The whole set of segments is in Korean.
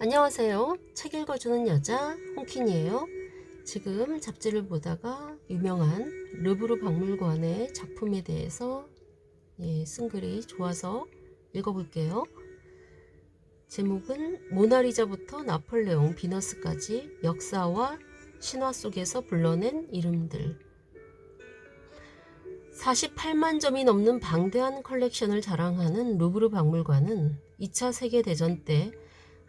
안녕하세요. 책 읽어주는 여자 홍킨이에요. 지금 잡지를 보다가 유명한 르브르 박물관의 작품에 대해서 쓴 글이 좋아서 읽어볼게요. 제목은 모나리자부터 나폴레옹, 비너스까지 역사와 신화 속에서 불러낸 이름들. 48만 점이 넘는 방대한 컬렉션을 자랑하는 루브르 박물관은 2차 세계대전 때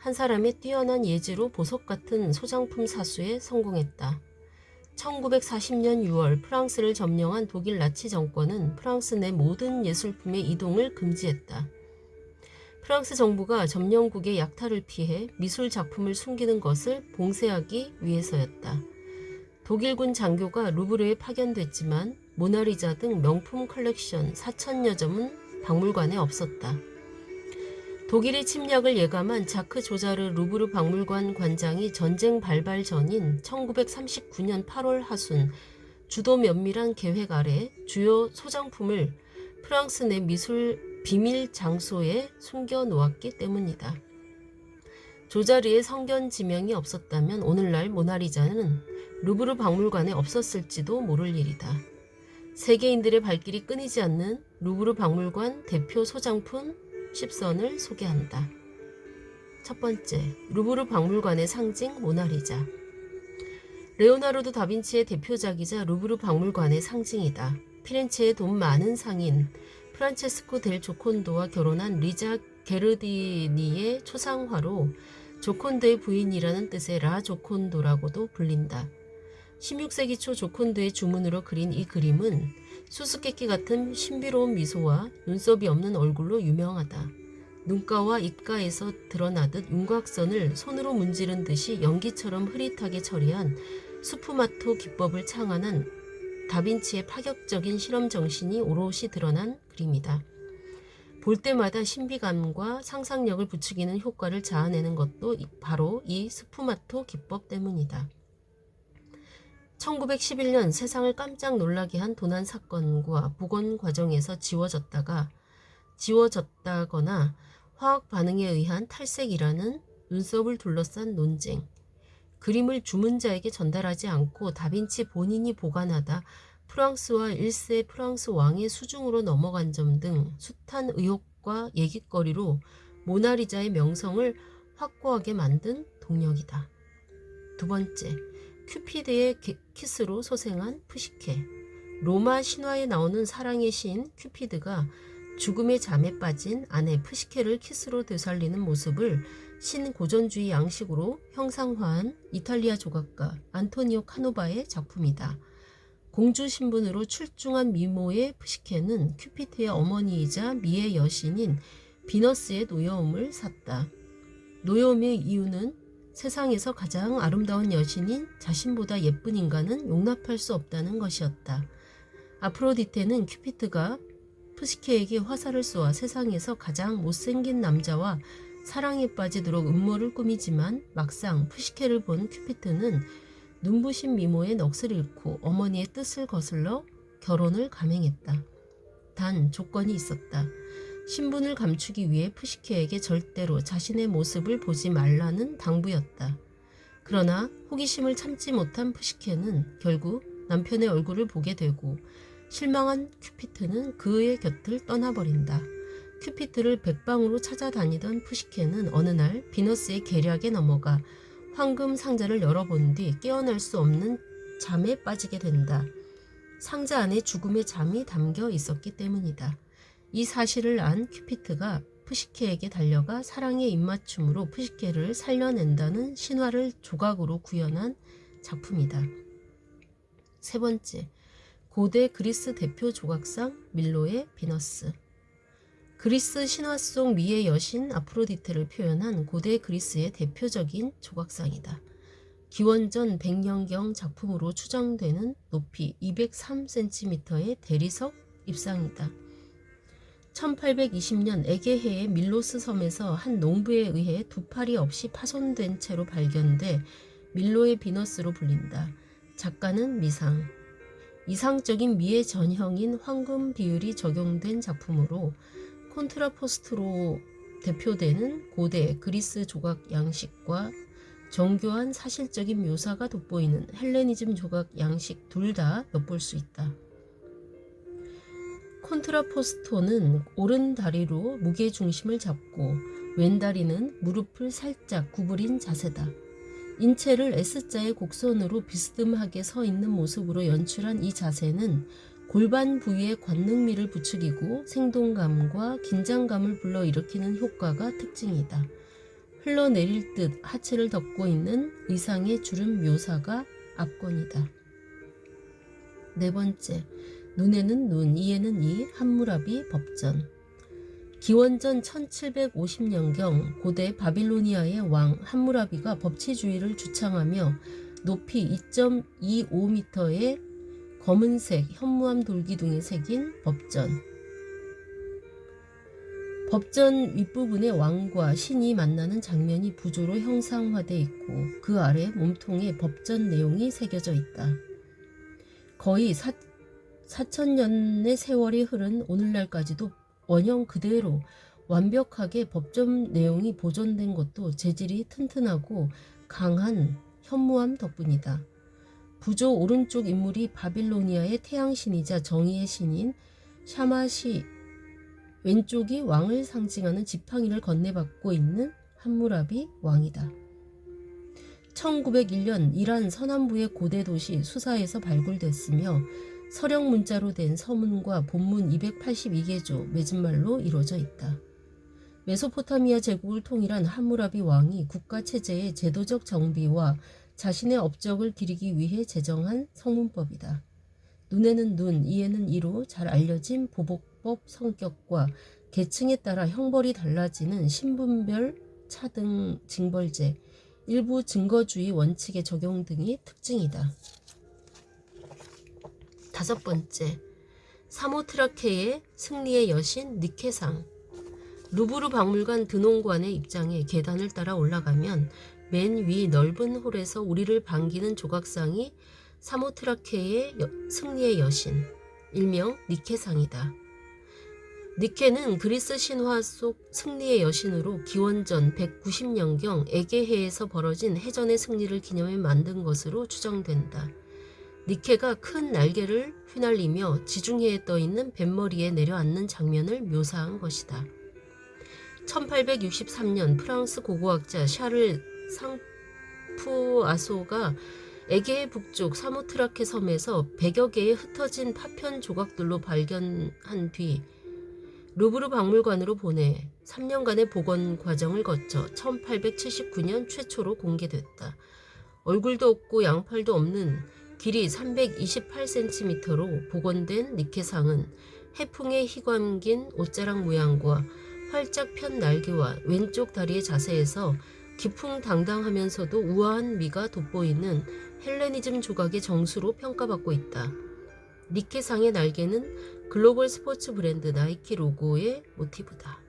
한 사람의 뛰어난 예지로 보석 같은 소장품 사수에 성공했다. 1940년 6월 프랑스를 점령한 독일 나치 정권은 프랑스 내 모든 예술품의 이동을 금지했다. 프랑스 정부가 점령국의 약탈을 피해 미술 작품을 숨기는 것을 봉쇄하기 위해서였다. 독일군 장교가 루브르에 파견됐지만 모나리자 등 명품 컬렉션 4천여 점은 박물관에 없었다. 독일의 침략을 예감한 자크 조자르 루브르 박물관 관장이 전쟁 발발 전인 1939년 8월 하순 주도 면밀한 계획 아래 주요 소장품을 프랑스 내 미술 비밀 장소에 숨겨 놓았기 때문이다. 조자르의 성견 지명이 없었다면 오늘날 모나리자는 루브르 박물관에 없었을지도 모를 일이다. 세계인들의 발길이 끊이지 않는 루브르 박물관 대표 소장품 10선을 소개한다. 첫 번째, 루브르 박물관의 상징 모나리자. 레오나르도 다빈치의 대표작이자 루브르 박물관의 상징이다. 피렌체의 돈 많은 상인 프란체스코 델 조콘도와 결혼한 리자 게르디니의 초상화로 조콘도의 부인이라는 뜻의 라 조콘도라고도 불린다. 16세기 초 조콘도의 주문으로 그린 이 그림은 수수께끼 같은 신비로운 미소와 눈썹이 없는 얼굴로 유명하다. 눈가와 입가에서 드러나듯 윤곽선을 손으로 문지른 듯이 연기처럼 흐릿하게 처리한 수프마토 기법을 창안한 다빈치의 파격적인 실험 정신이 오롯이 드러난 그림이다. 볼 때마다 신비감과 상상력을 부추기는 효과를 자아내는 것도 바로 이 스푸마토 기법 때문이다. 1911년 세상을 깜짝 놀라게 한 도난 사건과 복원 과정에서 지워졌다거나 화학 반응에 의한 탈색이라는 눈썹을 둘러싼 논쟁, 그림을 주문자에게 전달하지 않고 다빈치 본인이 보관하다 프랑스와 1세 프랑스 왕의 수중으로 넘어간 점 등 숱한 의혹과 얘깃거리로 모나리자의 명성을 확고하게 만든 동력이다. 두 번째, 큐피드의 키스로 소생한 푸시케. 로마 신화에 나오는 사랑의 신 큐피드가 죽음의 잠에 빠진 아내 푸시케를 키스로 되살리는 모습을 신고전주의 양식으로 형상화한 이탈리아 조각가 안토니오 카노바의 작품이다. 공주 신분으로 출중한 미모의 푸시케는 큐피드의 어머니이자 미의 여신인 비너스의 노여움을 샀다. 노여움의 이유는 세상에서 가장 아름다운 여신인 자신보다 예쁜 인간은 용납할 수 없다는 것이었다. 아프로디테는 큐피드가 푸시케에게 화살을 쏘아 세상에서 가장 못생긴 남자와 사랑에 빠지도록 음모를 꾸미지만 막상 푸시케를 본 큐피드는 눈부신 미모의 넋을 잃고 어머니의 뜻을 거슬러 결혼을 감행했다. 단 조건이 있었다. 신분을 감추기 위해 푸시케에게 절대로 자신의 모습을 보지 말라는 당부였다. 그러나 호기심을 참지 못한 푸시케는 결국 남편의 얼굴을 보게 되고 실망한 큐피드는 그의 곁을 떠나버린다. 큐피드를 백방으로 찾아다니던 푸시케는 어느 날 비너스의 계략에 넘어가 황금 상자를 열어본 뒤 깨어날 수 없는 잠에 빠지게 된다. 상자 안에 죽음의 잠이 담겨 있었기 때문이다. 이 사실을 안 큐피드가 푸시케에게 달려가 사랑의 입맞춤으로 푸시케를 살려낸다는 신화를 조각으로 구현한 작품이다. 세 번째, 고대 그리스 대표 조각상 밀로의 비너스. 그리스 신화 속 미의 여신 아프로디테를 표현한 고대 그리스의 대표적인 조각상이다. 기원전 100년경 작품으로 추정되는 높이 203cm의 대리석 입상이다. 1820년 에게해의 밀로스 섬에서 한 농부에 의해 두 팔이 없이 파손된 채로 발견돼 밀로의 비너스로 불린다. 작가는 미상. 이상적인 미의 전형인 황금 비율이 적용된 작품으로 콘트라포스트로 대표되는 고대 그리스 조각 양식과 정교한 사실적인 묘사가 돋보이는 헬레니즘 조각 양식 둘 다 엿볼 수 있다. 콘트라포스토는 오른 다리로 무게 중심을 잡고 왼 다리는 무릎을 살짝 구부린 자세다. 인체를 S자의 곡선으로 비스듬하게 서 있는 모습으로 연출한 이 자세는 골반 부위에 관능미를 부추기고 생동감과 긴장감을 불러일으키는 효과가 특징이다. 흘러내릴 듯 하체를 덮고 있는 의상의 주름 묘사가 압권이다. 네 번째, 눈에는 눈, 이에는 이, 함무라비 법전. 기원전 1750년경 고대 바빌로니아의 왕 함무라비가 법치주의를 주창하며 높이 2.25m의 검은색 현무암 돌기둥에 새긴 법전. 법전 윗부분에 왕과 신이 만나는 장면이 부조로 형상화되어 있고 그 아래 몸통에 법전 내용이 새겨져 있다. 거의 4천년의 세월이 흐른 오늘날까지도 원형 그대로 완벽하게 법전 내용이 보존된 것도 재질이 튼튼하고 강한 현무암 덕분이다. 부조 오른쪽 인물이 바빌로니아의 태양신이자 정의의 신인 샤마시, 왼쪽이 왕을 상징하는 지팡이를 건네받고 있는 함무라비 왕이다. 1901년 이란 서남부의 고대 도시 수사에서 발굴됐으며 서령 문자로 된 서문과 본문 282개조 맺은말로 이루어져 있다. 메소포타미아 제국을 통일한 함무라비 왕이 국가체제의 제도적 정비와 자신의 업적을 기리기 위해 제정한 성문법이다. 눈에는 눈, 이에는 이로 잘 알려진 보복법 성격과 계층에 따라 형벌이 달라지는 신분별 차등 징벌제, 일부 증거주의 원칙의 적용 등이 특징이다. 다섯 번째, 사모트라케의 승리의 여신 니케상. 루브르 박물관 드농관의 입장에 계단을 따라 올라가면 맨 위 넓은 홀에서 우리를 반기는 조각상이 사모트라케의 승리의 여신, 일명 니케상이다. 니케는 그리스 신화 속 승리의 여신으로 기원전 190년경 에게해에서 벌어진 해전의 승리를 기념해 만든 것으로 추정된다. 니케가 큰 날개를 휘날리며 지중해에 떠있는 뱃머리에 내려앉는 장면을 묘사한 것이다. 1863년 프랑스 고고학자 샤를 상푸아소가 에게해 북쪽 사모트라케 섬에서 100여 개의 흩어진 파편 조각들로 발견한 뒤 루브르 박물관으로 보내 3년간의 복원 과정을 거쳐 1879년 최초로 공개됐다. 얼굴도 없고 양팔도 없는 길이 328cm로 복원된 니케상은 해풍에 휘감긴 옷자락 모양과 활짝 편 날개와 왼쪽 다리의 자세에서 기풍당당하면서도 우아한 미가 돋보이는 헬레니즘 조각의 정수로 평가받고 있다. 니케상의 날개는 글로벌 스포츠 브랜드 나이키 로고의 모티브다.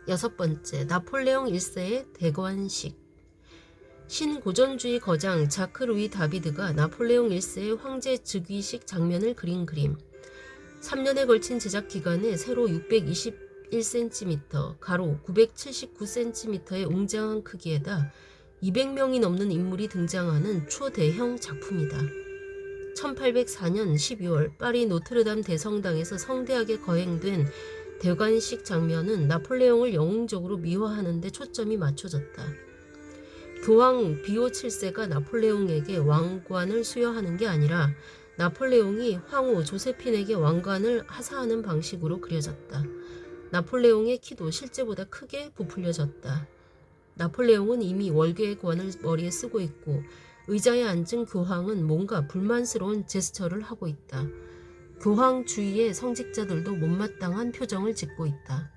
여섯 번째, 나폴레옹 1세의 대관식. 신고전주의 거장 자크 루이 다비드가 나폴레옹 1세의 황제 즉위식 장면을 그린 그림. 3년에 걸친 제작 기간에 세로 621cm, 가로 979cm의 웅장한 크기에다 200명이 넘는 인물이 등장하는 초대형 작품이다. 1804년 12월 파리 노트르담 대성당에서 성대하게 거행된 대관식 장면은 나폴레옹을 영웅적으로 미화하는 데 초점이 맞춰졌다. 교황 비오 7세가 나폴레옹에게 왕관을 수여하는 게 아니라 나폴레옹이 황후 조세핀에게 왕관을 하사하는 방식으로 그려졌다. 나폴레옹의 키도 실제보다 크게 부풀려졌다. 나폴레옹은 이미 월계의 관을 머리에 쓰고 있고 의자에 앉은 교황은 뭔가 불만스러운 제스처를 하고 있다. 교황 주위의 성직자들도 못마땅한 표정을 짓고 있다.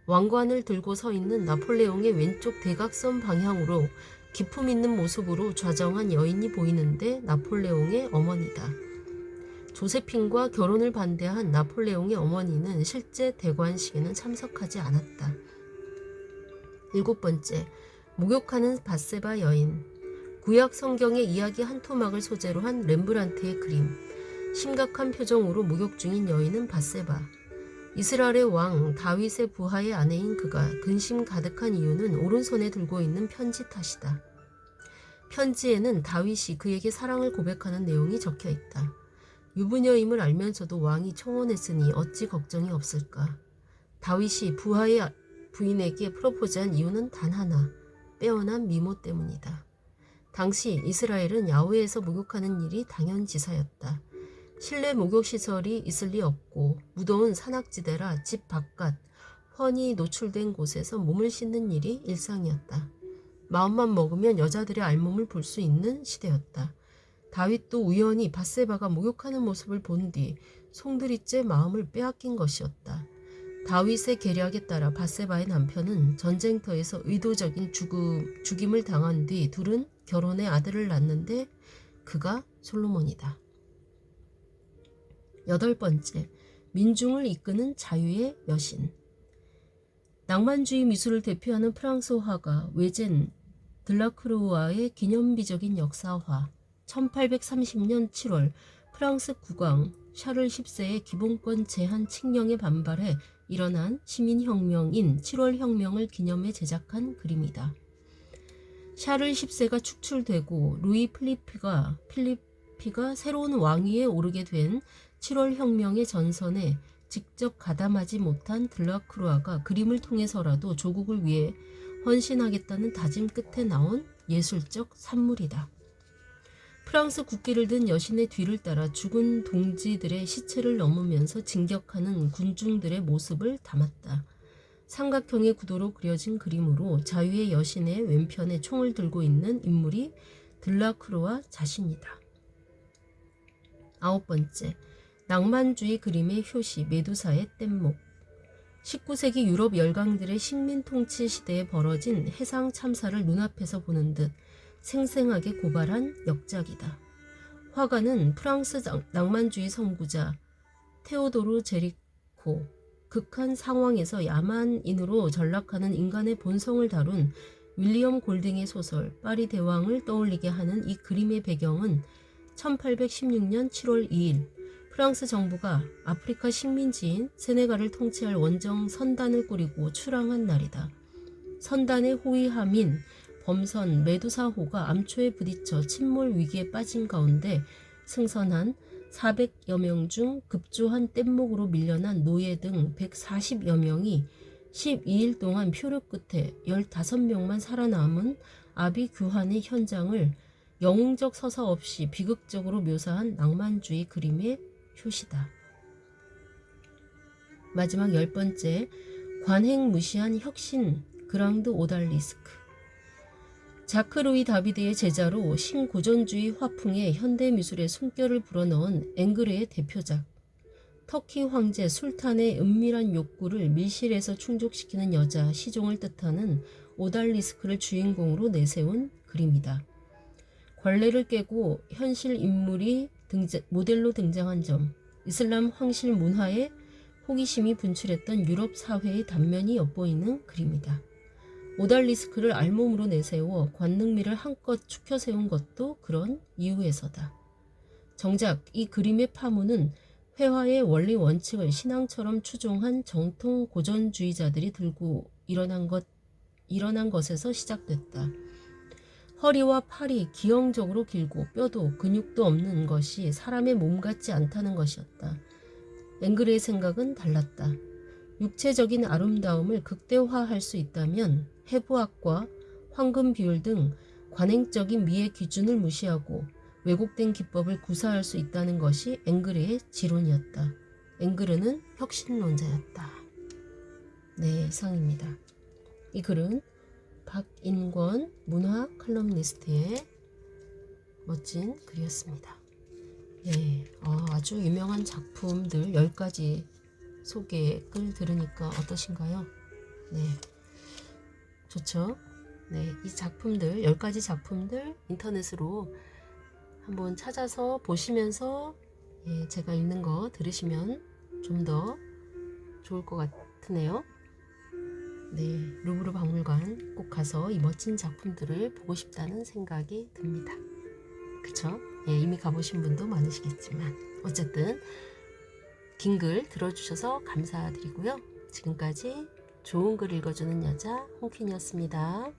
왕관을 들고 서 있는 나폴레옹의 왼쪽 대각선 방향으로 기품 있는 모습으로 좌정한 여인이 보이는데 나폴레옹의 어머니다. 조세핀과 결혼을 반대한 나폴레옹의 어머니는 실제 대관식에는 참석하지 않았다. 일곱 번째, 목욕하는 밧세바 여인. 구약 성경의 이야기 한 토막을 소재로 한 렘브란트의 그림. 심각한 표정으로 목욕 중인 여인은 밧세바. 이스라엘의 왕 다윗의 부하의 아내인 그가 근심 가득한 이유는 오른손에 들고 있는 편지 탓이다. 편지에는 다윗이 그에게 사랑을 고백하는 내용이 적혀 있다. 유부녀임을 알면서도 왕이 청혼했으니 어찌 걱정이 없을까. 다윗이 부하의 부인에게 프로포즈한 이유는 단 하나, 빼어난 미모 때문이다. 당시 이스라엘은 야외에서 목욕하는 일이 당연지사였다. 실내 목욕시설이 있을 리 없고 무더운 산악지대라 집 바깥 훤히 노출된 곳에서 몸을 씻는 일이 일상이었다. 마음만 먹으면 여자들의 알몸을 볼 수 있는 시대였다. 다윗도 우연히 밧세바가 목욕하는 모습을 본 뒤 송두리째 마음을 빼앗긴 것이었다. 다윗의 계략에 따라 밧세바의 남편은 전쟁터에서 의도적인 죽임을 당한 뒤 둘은 결혼해 아들을 낳는데 그가 솔로몬이다. 8번째, 민중을 이끄는 자유의 여신. 낭만주의 미술을 대표하는 프랑스 화가 외젠 들라크루아의 기념비적인 역사화. 1830년 7월 프랑스 국왕 샤를 10세의 기본권 제한 칙령에 반발해 일어난 시민혁명인 7월 혁명을 기념해 제작한 그림이다. 샤를 10세가 축출되고 루이 필리피가 새로운 왕위에 오르게 된 7월 혁명의 전선에 직접 가담하지 못한 들라크루아가 그림을 통해서라도 조국을 위해 헌신하겠다는 다짐 끝에 나온 예술적 산물이다. 프랑스 국기를 든 여신의 뒤를 따라 죽은 동지들의 시체를 넘으면서 진격하는 군중들의 모습을 담았다. 삼각형의 구도로 그려진 그림으로 자유의 여신의 왼편에 총을 들고 있는 인물이 들라크루아 자신이다. 9번째, 낭만주의 그림의 효시 메두사의 뗏목. 19세기 유럽 열강들의 식민 통치 시대에 벌어진 해상 참사를 눈앞에서 보는 듯 생생하게 고발한 역작이다. 화가는 프랑스 낭만주의 선구자 테오도르 제리코, 극한 상황에서 야만인으로 전락하는 인간의 본성을 다룬 윌리엄 골딩의 소설 파리 대왕을 떠올리게 하는 이 그림의 배경은 1816년 7월 2일 프랑스 정부가 아프리카 식민지인 세네갈을 통치할 원정 선단을 꾸리고 출항한 날이다. 선단의 호위함인 범선 메두사호가 암초에 부딪혀 침몰 위기에 빠진 가운데 승선한 400여 명 중 급조한 뗏목으로 밀려난 노예 등 140여 명이 12일 동안 표류 끝에 15명만 살아남은 아비 규환의 현장을 영웅적 서사 없이 비극적으로 묘사한 낭만주의 그림의 효시다. 마지막 10번째, 관행무시한 혁신 그랑드 오달리스크. 자크 루이 다비드의 제자로 신고전주의 화풍에 현대미술의 숨결을 불어넣은 앵그르의 대표작. 터키 황제 술탄의 은밀한 욕구를 밀실에서 충족시키는 여자 시종을 뜻하는 오달리스크를 주인공으로 내세운 그림이다. 관례를 깨고 현실 인물이 모델로 등장한 점, 이슬람 황실 문화에 호기심이 분출했던 유럽 사회의 단면이 엿보이는 그림이다. 오달리스크를 알몸으로 내세워 관능미를 한껏 축혀 세운 것도 그런 이유에서다. 정작 이 그림의 파문은 회화의 원리 원칙을 신앙처럼 추종한 정통 고전주의자들이 들고 일어난 것에서 시작됐다. 허리와 팔이 기형적으로 길고 뼈도 근육도 없는 것이 사람의 몸 같지 않다는 것이었다. 앵그르의 생각은 달랐다. 육체적인 아름다움을 극대화할 수 있다면 해부학과 황금 비율 등 관행적인 미의 기준을 무시하고 왜곡된 기법을 구사할 수 있다는 것이 앵그르의 지론이었다. 앵그르는 혁신론자였다. 네, 이상입니다. 이 글은 박인권 문화 칼럼니스트의 멋진 글이었습니다. 네, 아주 유명한 작품들 10가지 소개글 들으니까 어떠신가요? 네, 좋죠? 네, 이 작품들 10가지 작품들 인터넷으로 한번 찾아서 보시면서 제가 읽는 거 들으시면 좀 더 좋을 것 같으네요. 네, 루브르 박물관 꼭 가서 이 멋진 작품들을 보고 싶다는 생각이 듭니다. 그쵸? 이미 가보신 분도 많으시겠지만 어쨌든 긴 글 들어주셔서 감사드리고요. 지금까지 좋은 글 읽어주는 여자 홍퀸이었습니다.